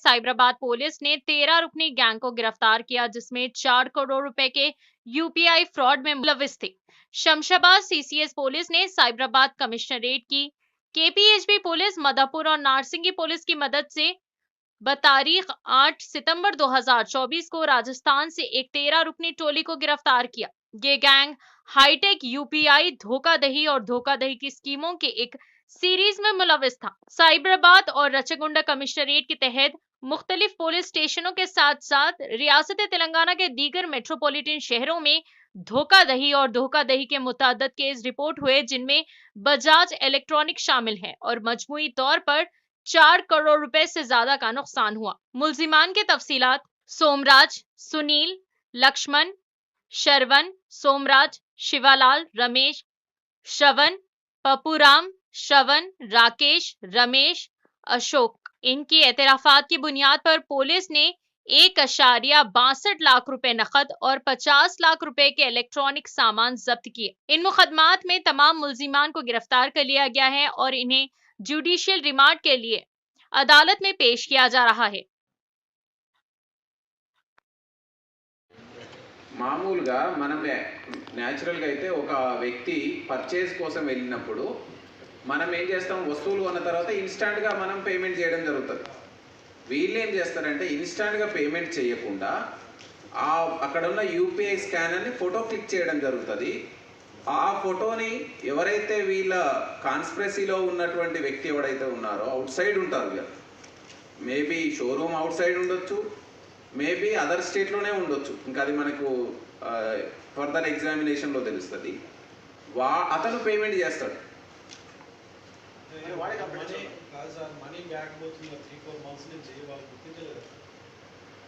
Cyberabad police ने 13 रुकनी gang को गिरफ्तार किया, जिसमें 4 करोड़ रुपए के यूपीआई फ्रॉड में मुलविस थे। शमशाबाद सीसीएस पुलिस ने साइबराबाद कमिश्नरेट की केपीएचबी पुलिस, मधुपुर और नारसिंगी पुलिस की मदद से बतारीख 8 सितंबर 2024 को राजस्थान से एक 13 रुकनी टोली को गिरफ्तार किया। ये गैंग हाईटेक यूपीआई, धोखाधड़ी और धोखाधड़ी की स्कीमों के एक सीरीज में मुलविस था। साइबराबाद और रचगुंडा कमिश्नरेट के तहत मुख्तलिफ पुलिस स्टेशनों के साथ साथ रियासत तेलंगाना के दीगर मेट्रोपॉलिटन शहरों में धोखाधड़ी और धोखाधड़ी के मुतअद्दिद केस रिपोर्ट हुए, जिनमें बजाज इलेक्ट्रॉनिक शामिल है और मजमूई तौर पर 4 करोड़ रुपए से ज्यादा का नुकसान हुआ। मुल्जिमान के तफसीलात: सोमराज, सुनील, लक्ष्मण, शरवण, सोमराज, शिवालाल, रमेश, श्रवण, पपुराम, श्रवण, राकेश, रमेश, अशोक। इनकी एतराफात की बुनियाद पर पुलिस ने 1.62 लाख रुपए नकद और 50 लाख रुपए के इलेक्ट्रॉनिक सामान जब्त किए। इन मुकदमात में तमाम मुल्जिमान को गिरफ्तार कर लिया गया है और इन्हें जुडिशियल रिमांड के लिए अदालत में पेश किया जा रहा है। మామూలుగా మనం న్యాచురల్గా అయితే ఒక వ్యక్తి పర్చేజ్ కోసం వెళ్ళినప్పుడు మనం ఏం చేస్తాం, వస్తువులు కొన్న తర్వాత ఇన్స్టాంట్గా మనం పేమెంట్ చేయడం జరుగుతుంది. వీళ్ళు ఏం చేస్తారంటే ఇన్స్టాంట్గా పేమెంట్ చేయకుండా అక్కడ ఉన్న యూపీఐ స్కానర్ని ఫోటో క్లిక్ చేయడం జరుగుతుంది. ఆ ఫోటోని ఎవరైతే వీళ్ళ కాన్స్పిరసీలో ఉన్నటువంటి వ్యక్తి ఎవడైతే ఉన్నారో అవుట్ సైడ్ ఉంటారు, మేబీ షోరూమ్ అవుట్ సైడ్ ఉండొచ్చు, మేబీ అదర్ స్టేట్లోనే ఉండొచ్చు, ఇంకా అది మనకు ఫర్దర్ ఎగ్జామినేషన్లో తెలుస్తుంది. అతను పేమెంట్ చేస్తాడు.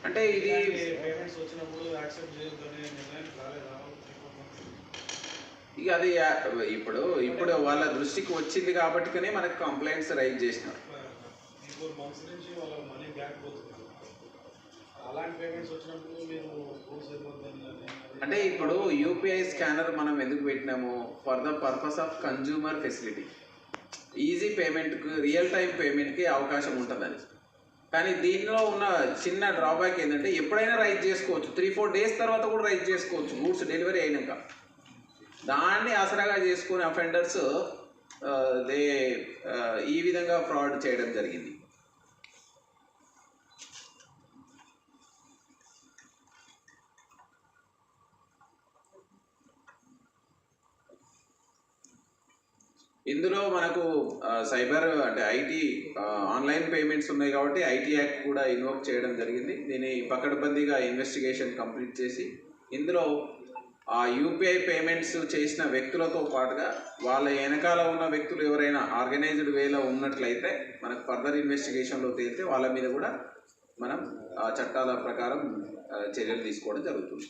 అంటే ఇది ఇక అది ఇప్పుడు వాళ్ళ దృష్టికి వచ్చింది కాబట్టికనే మనకు కంప్లైంట్స్ రైజ్ చేసినారు. అంటే ఇప్పుడు యూపీఐ స్కానర్ మనం ఎందుకు పెట్టినాము? For the purpose of consumer facility, easy పేమెంట్కి, రియల్ టైం పేమెంట్కి అవకాశం ఉంటుందని. కానీ దీనిలో ఉన్న చిన్న డ్రాబ్యాక్ ఏంటంటే ఎప్పుడైనా రైజ్ చేసుకోవచ్చు, 3-4 డేస్ తర్వాత కూడా రైజ్ చేసుకోవచ్చు గూడ్స్ డెలివరీ అయినాక. దాన్ని ఆసరాగా చేసుకునే అఫెండర్స్ ఈ విధంగా ఫ్రాడ్ చేయడం జరిగింది. ఇందులో మనకు సైబర్ అంటే ఐటీ ఆన్లైన్ పేమెంట్స్ ఉన్నాయి కాబట్టి ఐటీ యాక్ట్ కూడా ఇన్వోక్ చేయడం జరిగింది. దీన్ని పకడ్బందీగా ఇన్వెస్టిగేషన్ కంప్లీట్ చేసి ఇందులో ఆ యూపీఐ పేమెంట్స్ చేసిన వ్యక్తులతో పాటుగా వాళ్ళ వెనకాల ఉన్న వ్యక్తులు ఎవరైనా ఆర్గనైజ్డ్ వేలో ఉన్నట్లయితే మనకు ఫర్దర్ ఇన్వెస్టిగేషన్లో తేలితే వాళ్ళ మీద కూడా మనం చట్టాల ప్రకారం చర్యలు తీసుకోవడం జరుగుతుంది.